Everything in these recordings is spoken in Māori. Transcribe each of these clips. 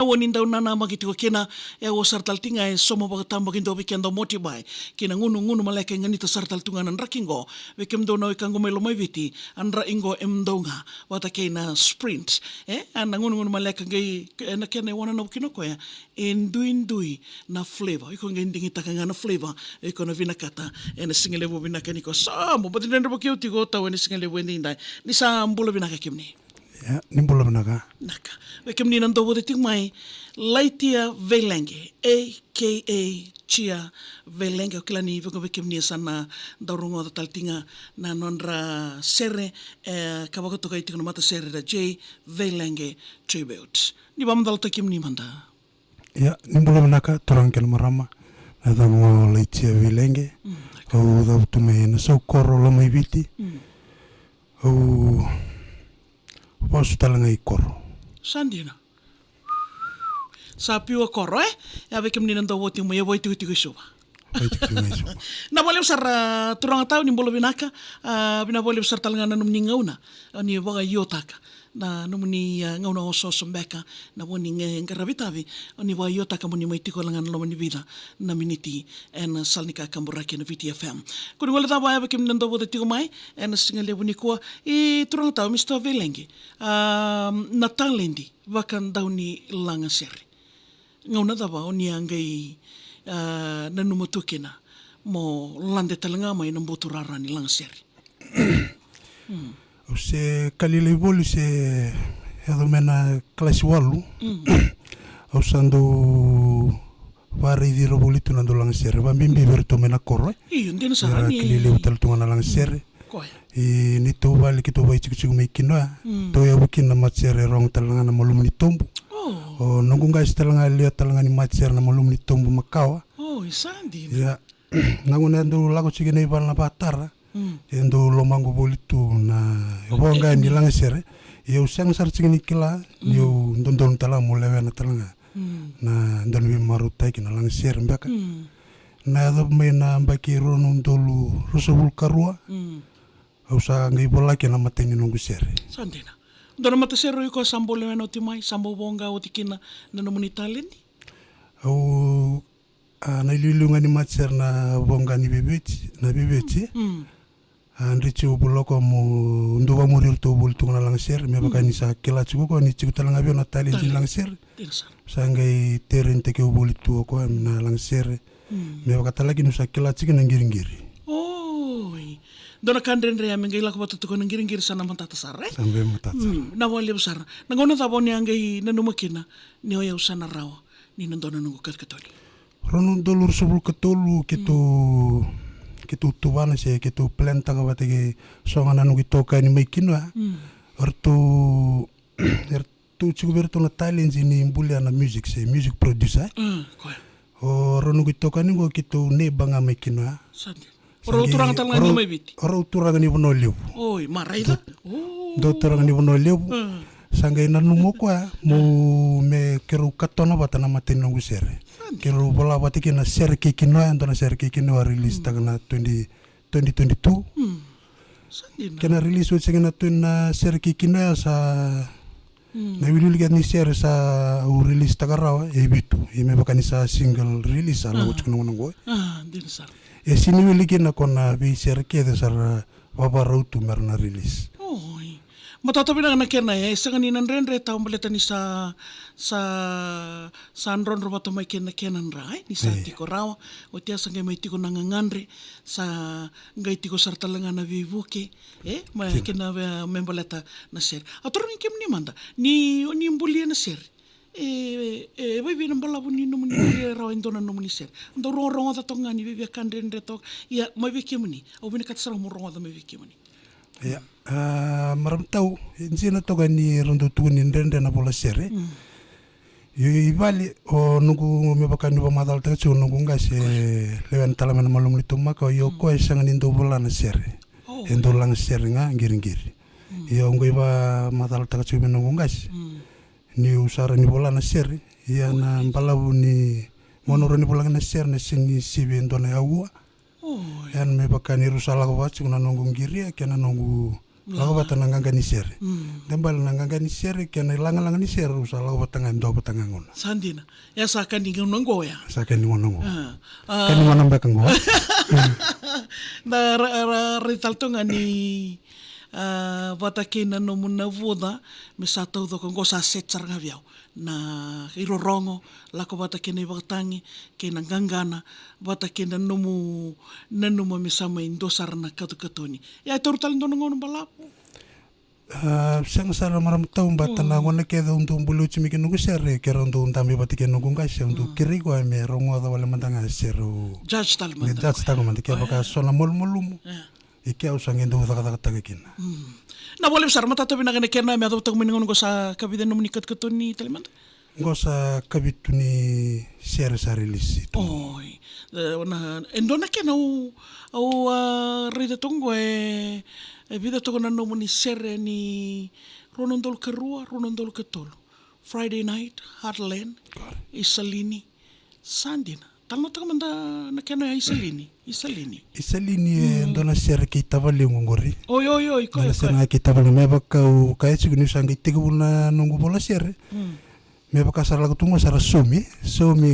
Woni daw nana magitiko kena o sartal tinga somo bagatamba kindo weekend motibai kina ngunu maleke nganito sartal tunganan rakingo wekem do no ikango melo mai viti andra ingo emdonga wata kena sprint ana ngunu maleke ngai na kena wana no kinoko ya indui na flavor iko ngai ndingi takanga na flavor iko na vinakata ena singele bo vinakani ko samo but nendo bokio tigo taw ena singele bo ndai ni sambulo vinaka kimni ya nimbula naka wekem ni nando bo ting mai Laitia Velenge aka Chia Velenge o kila ni wekem ni sana daurungo da taltinga na nondra sere kabagoto kai tinga mata sere da J Velenge tribute ni bamdal takim ni manda ya nimbula naka torangkel marama na mo Laitia Velenge o da tume na so korro lo mai viti o posso talanga i korro sandina sa piwa korro ya wekem ni nando woti mo yebo tigo suba na boleh usar turang tau ni bolo binaka bina boleh usar talanga na numni ngauna ni baga yotaka na numni ngauna oso sombeka na boni ngarabitavi ni baga yotaka moni mai tiko langan lo moni vida na miniti en salnika kamburaki na VTFM kuni wala taba ya bekim nando bote tiko mai en singale boni ko I turang tau Mr. Velenge na talendi bakan dauni langa seri ngauna taba oni angai na numutukina mo lande talanga mai na boturarani lang seri se kalile bolu se mena klasi walu usando vari di robolitu na dolang seri bambimbi berto mena korro ndina sarani kalile utal tunga lang seri ni to bali kito bai chiku mai kinoa to ya bukin na matsere rong talanga na malumni tombu o nongunga talanga liat talanga ni matsere na malumni tombu makawa isandi ya nanguna ndo lago chigene ibal na batara ndo lomango bolitu na bonga ni lang sere yo sang sar chigene kila yo ndon tala mo lewe na talanga na ndon wi marutai kina lang sere mbaka na do me na mbaki rono ndolu rosobul karua usa ngai bola kina mateni nungu sere sandina ndona matasero iko sambo lewe no timai sambo bonga o tikina na no munitalendi au na ililunga ni matser na bonga ni bebeti andrichi ubuloko mu nduwa murir to bul tungna lang ser me bakani sa kila chuko ni chiku talanga bio na tali jin lang ser sangai terente ke ubul tu ko na lang ser me bakata lagi nusa kila chiku na ngiringiri dona kandren rea mengai la ko to ngiringiri sana mantata sare sambe mantata na wali besar na ngona taboni angai na numakina ni oya usana rawa ni ndona nungu katkatoli rono dolur sebul ketolu kitu tubana se kitu planta ka batege songana nu kitoka ni maikinwa ertu chiku berto na talent ni imbulia na music producer o rono kitoka ni go kitu ne banga maikinwa oro turang talanga ni mai biti oro turang ni bono lebu oi maraida do turang ni bono lebu sangai na numo kwa mo me keru katona batana mateno gusere keru bola batiki na ser kikino andona ser kikino release tagna 2022 kena release wetsengena tuna ser kikino sa na wilul get ni ser sa release tagarawa ebitu ime bakani sa single release ala wutkuno ngo dinsa sini wiliki na kona bi ser kede sar babarautu merna release matata bina na kena sangani nan rendre taw baleta ni sa sanron robato mai kena rai ni sa tiko rawa o tia sangai mai tiko nangangandre sa ngai tiko sartalanga na vivuke mai kena membaleta na ser atorni kim ni manda ni mbulia na ser vai bina balabu ni numuni rawa indona numuni ser ndo ronga ta tonga ni bibia kandendre to ya mai bikimuni o bina katsara mo ronga ta mai bikimuni ya maram tau insina toga ni rondo tuni ndende na bola sere ibali o nungu me bakani ba madal ta chu nungu ngase lewan talaman malum litu maka yo ko sangan indo bola na sere endo lang sere nga ngiringiri yo ngoi ba madal ta chu nungu ngase ni usara ni bola na sere ya na balabu ni monoro ni bola na sere na sini sibe endo na yawa yan me bakani rusala ko wachu na nungu ngiria kena nungu lago bata nanganga ni sere dembal nanganga ni sere kena langa ni sere usa lago bata ngando bata ngona Sandina ya sakani ngongo ya sakani ngongo kani ngona mbeka ngo na ritaltonga ni bata kena no muna voda me sa tau ko ngo sa setsar ngaviao na irorongo lako bata kena iwatangi kena ngangana bata kena nomu nanuma me sama indosar na katukatoni ya torutal ndono ngono balapo sang sara maram tau bata na ngona keda untuk bulu chimi kenu sere kera untuk tambi bata kenu ngasa untuk kiri ko me rongo da wala mandanga seru judge tal man judge tal man ke baka sola mol molum Ike usang endo taka kina. Na boleh besar mata tapi nak kena me atau tak meningon go sa kabiden no menikat ketoni teleman. Go sa kabituni share sa release itu. Oi. Na endo na kena au rida tongo vida tongo na no meni share ni ronondol kerua ronondol ketolo. Friday night Heartland Isalini Sandina. Talno taka manda na kena Isalini. Isalini ndona share kita vale ngongori. Oi ko. Na share kita vale me baka u kai chuguni sanga itiguna nungu bola share. Me baka sara lagu tungo sara sumi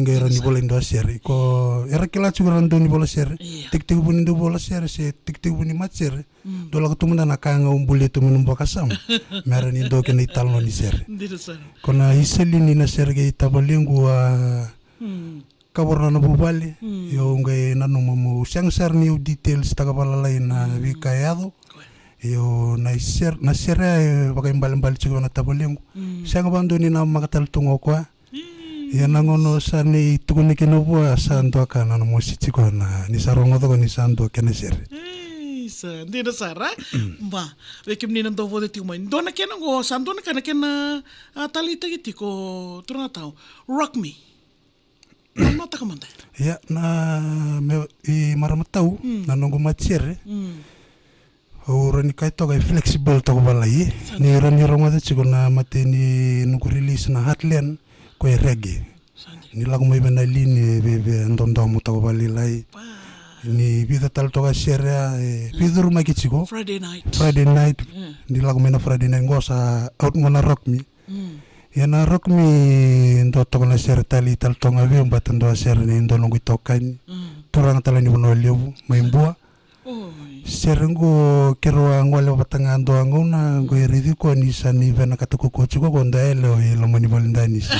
ngera ni bola ndo share. Ko era kila chugura ndo ni bola share. Tik buni ndo bola share se tik buni mat share. Do lagu tungo na kanga umbule tu minum baka sam. Mera ni ndo kena italno ni share. Kona Isalini na share kita vale ngua kabarna na bubali yo ngai nanu mamu siang sarni details taka palalai na vikayado yo na share bagai mbali chugo na tabolengu siang bando ni na makatal tungo kwa ya nangono sani tukuni kinobo santo kana na musichi kwa na ni sarongo to ni santo kene share sa ndina sara ba vekim ni nando vode ti mai ndona kena go santo na kana kena talita giti ko turna tau rock me Mata kamanda. Ya na me maramatau na nongo machere. Urani kai toga flexible to balai. Ni rani ronga chiko na mate ni nuku release na Heartland ko reggae. Ni lagu mai bena lini bebe ndondo mu to balai. Ni vida tal toga share bidur mai kichiko. Friday night. Ni lagu mena Friday night ngosa out ngona rock me. Yana rock mi ndo tokona share tali tal tonga vi mbata ndo share ni ndo nungu tokani turang tala ni bono lebu maimbua share ngo kero ngwale batanga ndo ngona ngo iridi ko ni sani vena katuko ko chuko ko ndaelo ilo mani bolindani si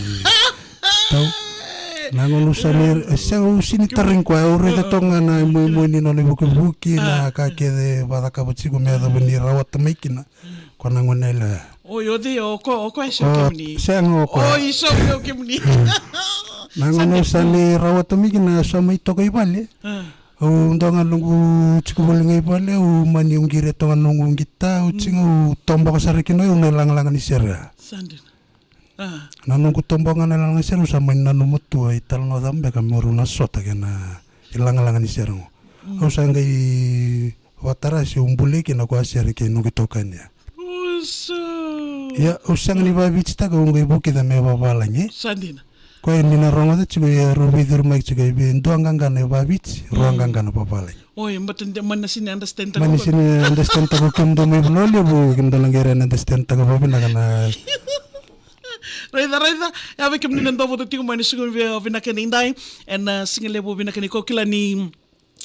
tau nango lusani sa usini taring ko ure tonga na mo ni no ni buki na ka kede badaka buchiko me da bani rawat maikina ko nango nela yo de ko iso kimni. Sengo ko. Iso kimni. Nangono sani rawatami kina sama ito kay bale. Ndonga nungu chikubolinga ibale mani ungire tonga nungu ngita uchinga tomba ko sarikino yung nalang ni sera. Sandin. Nanungu tomba nga nalang ni sera sama nanumutu ay talno dambe kamoro na sota kena ilang ni sera. Usanga i watara si umbule kina ko asere kino kitokanya. Ya usang ni babich ta ko ngai buki da me babalangi. Sandina. Ko ni na ronga ta chigo ya rubidur mai chigo be ndo anganga ne babich ruanganga na babalangi. Mbatan man na sini understand ta. Man sini understand ta ko kendo me blole bu kendo langere understand ta ko babina kana. Raida ya ve kemni ndo voto tingo mani sugo vina kene indai en singele bo vina kene ko kila ni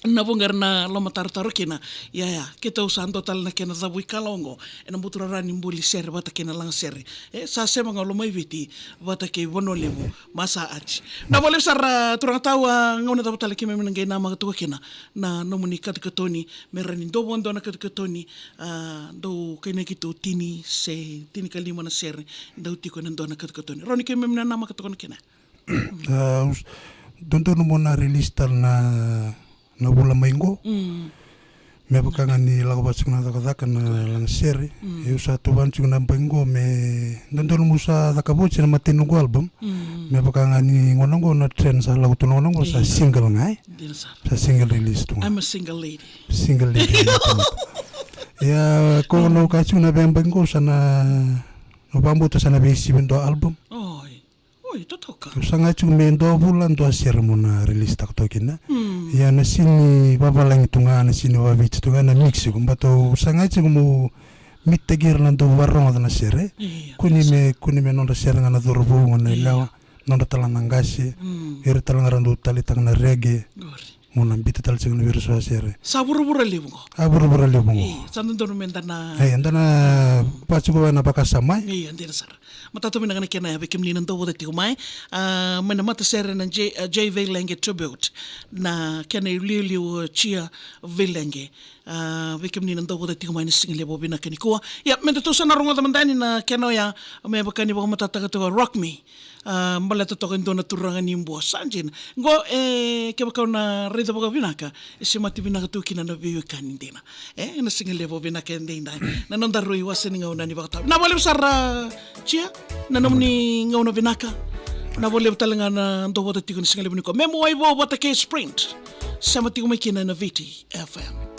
na bungar na lama taru kena ya kita usahan total na kena zabui kalongo en butura rani mbuli ser bata kena lang ser sa sema ngalo mai viti bata ke bono lebu masa achi na boleh sar turang tawa ngona dapat lagi memang ngai nama ketua kena na nomuni kat ketoni merani do bondo na kat ketoni do kena gitu tini kalima na ser do tiko na do na kat ketoni roni ke memang nama ketua kena donto no mona release tal na bula maingo me bakanga ni lago basuna da na lang seri eu sa tu banchu na maingo me ndondol musa da kabuchi na matinu go album me bakanga ni ngonongo na trend sa lago tu ngonongo sa single ngai sa single release tu I'm a single lady ya ko no kachu na maingo sana no bambu tu sana besi bendo album totoka usanga chu me ndo bulan do sermona release tak tokina ya na sini babalang tunga na sini wabit tunga na mix ko bato usanga chu mo mittegir na do warro na sere kuni me non da sere na dorbo na lawa non da talanga ngasi talanga randu tali tangna rege mona bita tal sing virus sere saburu-buru lebungo aburu lebungo sandan do mentana andana pachu ko na pakasama andira sar matato minanga kena be kimni nan do wote mai mena mata sere na J Velenge tribute na kena liu chia Velenge be kimni nan do wote mai ni single bo bina keni ko ya menta to sana ronga mandani na keno ya me bakani bo mata ta rock me mbala to token dona turanga nimbo sanjin go ke ba na rida boga binaka se mati binaka tu kina na biu kanindina na single bo binaka ndinda na nonda roi waseninga una ni bakata na bole sar chia na nomni ngona binaka na bole talanga na ndo boda tikun single biniko memo ai bo bota ke sprint se mati ko kina na VT FM